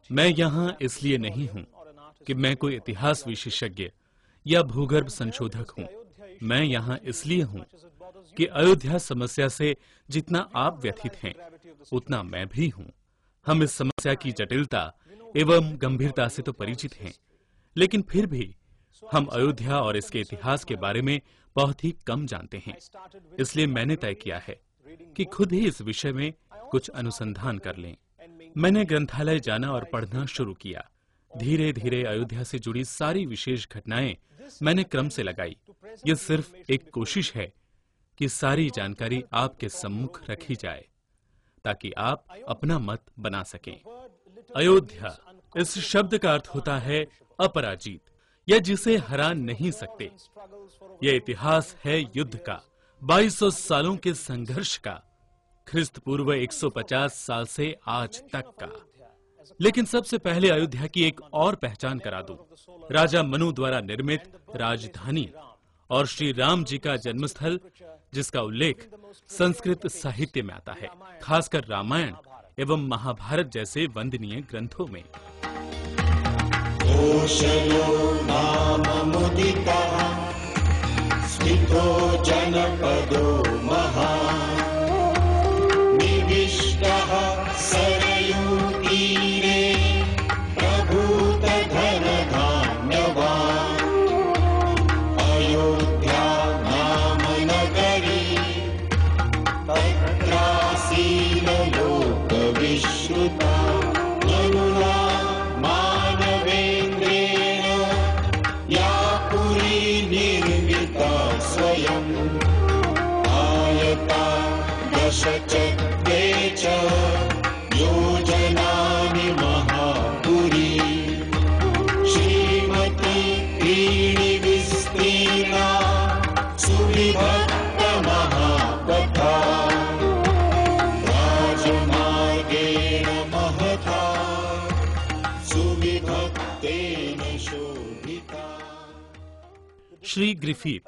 मैं यहाँ इसलिए नहीं हूँ कि मैं कोई इतिहास विशेषज्ञ या भूगर्भ संशोधक हूँ। मैं यहाँ इसलिए हूँ कि अयोध्या समस्या से जितना आप व्यथित हैं, उतना मैं भी हूँ। हम इस समस्या की जटिलता एवं गंभीरता से तो परिचित हैं, लेकिन फिर भी हम अयोध्या और इसके इतिहास के बारे में बहुत ही कम जानते हैं। इसलिए मैंने तय किया है कि खुद ही इस विषय में कुछ अनुसंधान कर लें। मैंने ग्रंथालय जाना और पढ़ना शुरू किया। धीरे धीरे अयोध्या से जुड़ी सारी विशेष घटनाएं मैंने क्रम से लगाई। ये सिर्फ एक कोशिश है कि सारी जानकारी आपके सम्मुख रखी जाए ताकि आप अपना मत बना सकें। अयोध्या इस शब्द का अर्थ होता है अपराजित या जिसे हरा नहीं सकते। यह इतिहास है युद्ध का, 2200 सालों के संघर्ष का, ख्रिस्त पूर्व 150 साल से आज तक का। लेकिन सबसे पहले अयोध्या की एक और पहचान करा दूं। राजा मनु द्वारा निर्मित राजधानी और श्री राम जी का जन्मस्थल, जिसका उल्लेख संस्कृत साहित्य में आता है, खासकर रामायण एवं महाभारत जैसे वंदनीय ग्रंथों में। कोशलो नाम मुदितः स्थितो जनपदो महान् निविष्टः सरयूतीरे प्रभूत धनधान्यवान् अयोध्या नाम नगरी तत्रासीन लोकविश्रुता मनुना मानवेन्द्रेण या पुरी निर्मिता स्वयं आयता दशचक्रे च योजनानि महापुरी श्रीमती त्रीणि विस्तीर्णा सुविभक्त महापथा राजमार्गेण महता सुविभक्तेन शोभिता। श्री ग्रिफिथ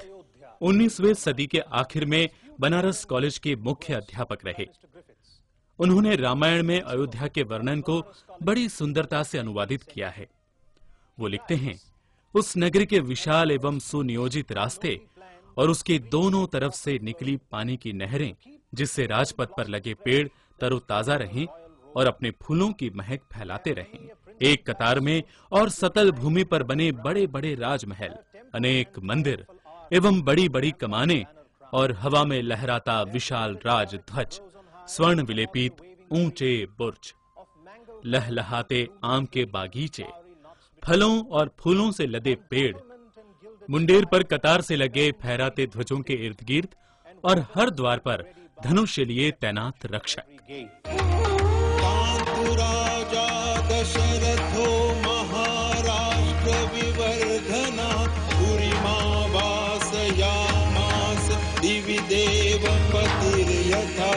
19वीं सदी के आखिर में बनारस कॉलेज के मुख्य अध्यापक रहे। उन्होंने रामायण में अयोध्या के वर्णन को बड़ी सुंदरता से अनुवादित किया है। वो लिखते हैं, उस नगरी के विशाल एवं सुनियोजित रास्ते और उसके दोनों तरफ से निकली पानी की नहरें, जिससे राजपथ पर लगे पेड़ तरोताजा रहें और अपने फूलों की महक फैलाते रहें। एक कतार में और सतल भूमि पर बने बड़े बड़े राजमहल, अनेक मंदिर एवं बड़ी बड़ी कमानें और हवा में लहराता विशाल राज ध्वज, स्वर्ण विलेपित ऊंचे बुर्ज, लहलहाते आम के बागीचे, फलों और फूलों से लदे पेड़, मुंडेर पर कतार से लगे फहराते ध्वजों के इर्द गिर्द और हर द्वार पर धनुष लिए तैनात रक्षक। राजा दशरथो महाराष्ट्र विवर्धना पुरीमावासयामास दिवि देव पतिर्यथा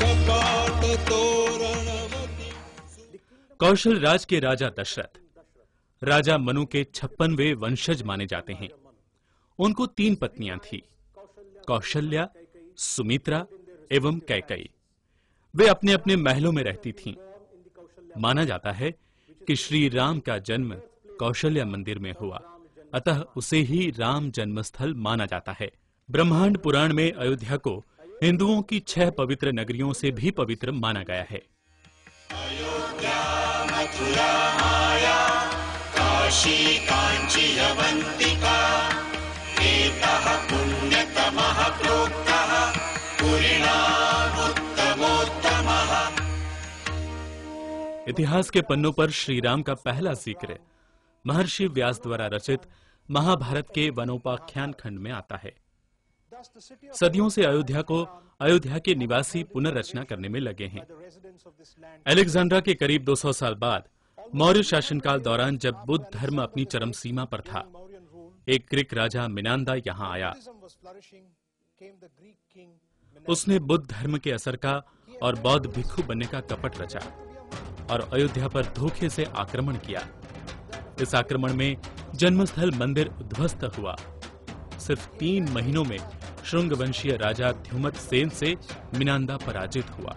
कपाट तोरणवती। कौशल राज के राजा दशरथ राजा मनु के 56वें वंशज माने जाते हैं। उनको 3 पत्नियां थी, कौशल्या, सुमित्रा एवं कैकेयी। वे अपने अपने महलों में रहती थीं। माना जाता है कि श्री राम का जन्म कौशल्या मंदिर में हुआ, अतः उसे ही राम जन्मस्थल माना जाता है। ब्रह्मांड पुराण में अयोध्या को हिंदुओं की 6 पवित्र नगरियों से भी पवित्र माना गया है। अयोध्या मथुरा माया काशी कांची अवंतिका एतः पुण्यतमः प्रोक्तः पुरीणामुत्तमोत्तमः। इतिहास के पन्नों पर श्री राम का पहला जिक्र महर्षि व्यास द्वारा रचित महाभारत के वनोपाख्यान खंड में आता है। सदियों से अयोध्या के निवासी पुनर्रचना करने में लगे हैं। अलेक्जेंड्रा के करीब 200 साल बाद मौर्य शासनकाल दौरान जब बुद्ध धर्म अपनी चरम सीमा पर था, एक ग्रीक राजा मिनांदा यहाँ आया। उसने बुद्ध धर्म के असर का और बौद्ध भिक्षु बनने का कपट रचा और अयोध्या पर धोखे से आक्रमण किया। इस आक्रमण में जन्मस्थल मंदिर उद्ध्वस्त हुआ। सिर्फ 3 महीनों में श्रृंगवंशीय राजा ध्युमत सेन से मिनांदा पराजित हुआ,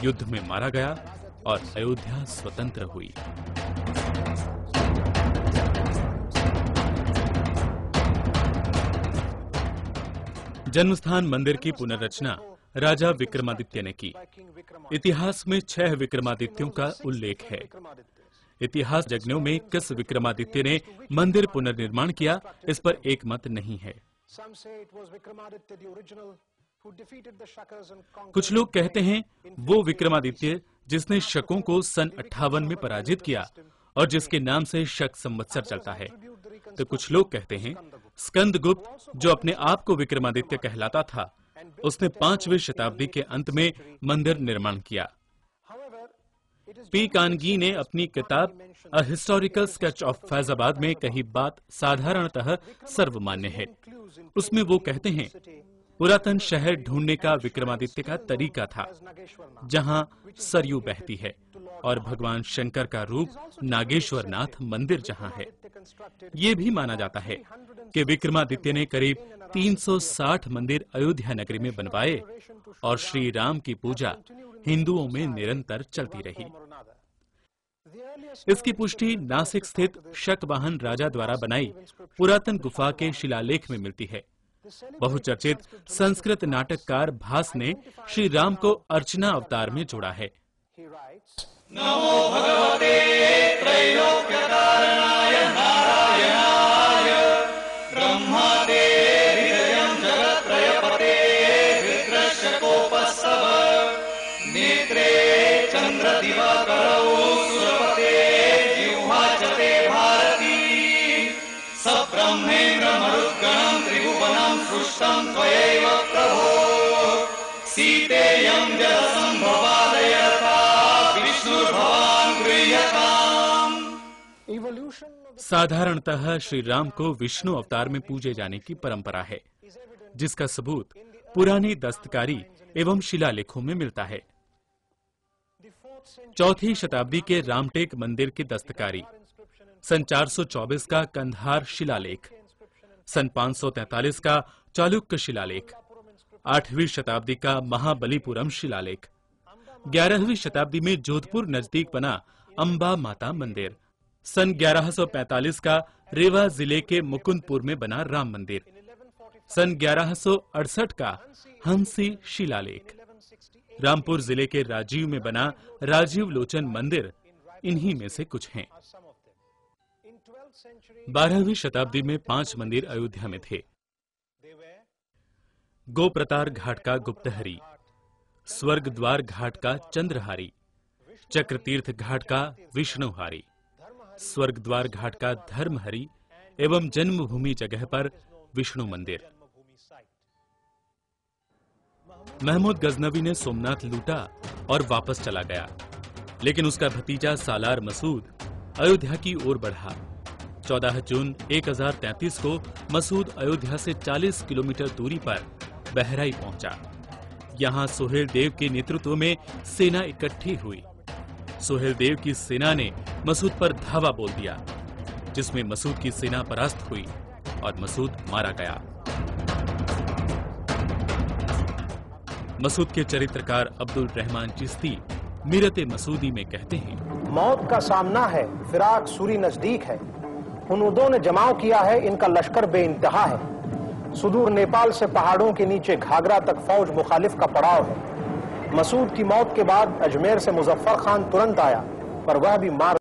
युद्ध में मारा गया और अयोध्या स्वतंत्र हुई। जन्मस्थान मंदिर की पुनर्रचना राजा विक्रमादित्य ने की। इतिहास में 6 विक्रमादित्यों का उल्लेख है। इतिहास जगनों में किस विक्रमादित्य ने मंदिर पुनर्निर्माण किया, इस पर एक मत नहीं है। कुछ लोग कहते हैं वो विक्रमादित्य जिसने शकों को सन 58 में पराजित किया और जिसके नाम से शक संवत्सर चलता है। तो कुछ लोग कहते हैं स्कंदगुप्त, जो अपने आप को विक्रमादित्य कहलाता था, उसने 5वीं शताब्दी के अंत में मंदिर निर्माण किया। पी कानगी ने अपनी किताब a historical sketch of Faizabad में कही बात साधारणतः सर्वमान्य है। उसमें वो कहते हैं पुरातन शहर ढूंढने का विक्रमादित्य का तरीका था, जहां सरयू बहती है, और भगवान शंकर का रूप नागेश्वर नाथ मंदिर जहां है। ये भी माना जाता है कि विक्रमादित्य ने करीब 360 मंदिर अयोध्या नगरी में बनवाए और श्री राम की पूजा हिंदुओं में निरंतर चलती रही। इसकी पुष्टि नासिक स्थित शकवाहन राजा द्वारा बनाई पुरातन गुफा के शिलालेख में मिलती है। बहुचर्चित संस्कृत नाटककार भास ने श्री राम को अर्चना अवतार में जोड़ा है। नमो भगवते त्रैलोक्यकारणाय नारायणाय ब्रह्मादे हृदयं जगत्त्रयपते हृद्रशकोपस्तव नेत्रे चन्द्रदिवाकरौ सुरपते जिह्वा च ते भारती सब्रह्मेन्द्र मरुद्गणं त्रिभुवनं सृष्टं त्वयैव प्रभो सीतेयं जलसम्भवादयता विष्णुर्भवान् गृह्यताम्। साधारणतः श्री राम को विष्णु अवतार में पूजे जाने की परंपरा है, जिसका सबूत पुरानी दस्तकारी एवं शिलालेखों में मिलता है। 4वीं शताब्दी के रामटेक मंदिर की दस्तकारी, सन 424 का कंधार शिलालेख, सन 543 का चालुक्य शिलालेख, 8वीं शताब्दी का महाबलीपुरम शिलालेख, 11वीं शताब्दी में जोधपुर नजदीक बना अंबा माता मंदिर, सन 1145 का रेवा जिले के मुकुंदपुर में बना राम मंदिर, सन 1168 का हंसी शिलालेख, रामपुर जिले के राजीव में बना राजीव लोचन मंदिर इन्हीं में से कुछ हैं। 12वीं शताब्दी में 5 मंदिर अयोध्या में थे। गोप्रतार घाट का गुप्तहरी, स्वर्ग द्वार घाट का चंद्रहारी, चक्रतीर्थ घाट का विष्णुहारी, स्वर्ग द्वार घाट का धर्महरी एवं जन्मभूमि जगह पर विष्णु मंदिर। महमूद गजनवी ने सोमनाथ लूटा और वापस चला गया, लेकिन उसका भतीजा सालार मसूद अयोध्या की ओर बढ़ा। 14 जून 1033 को मसूद अयोध्या से 40 किलोमीटर दूरी पर बहराई पहुंचा। यहां सोहेल देव के नेतृत्व में सेना इकट्ठी हुई। सोहेल देव की सेना ने मसूद पर धावा बोल दिया, जिसमें मसूद की सेना परास्त हुई और मसूद मारा गया। मसूद के चरित्रकार अब्दुल रहमान चिश्ती मीरते मसूदी में कहते हैं, मौत का सामना है, फिराक सूरी नजदीक है। हुनूदों ने जमाव किया है, इनका लश्कर बेइंतहा है। सुदूर नेपाल से पहाड़ों के नीचे घाघरा तक फौज मुखालिफ का पड़ाव है। मसूद की मौत के बाद अजमेर से मुजफ्फर खान तुरंत आया, पर वह भी मार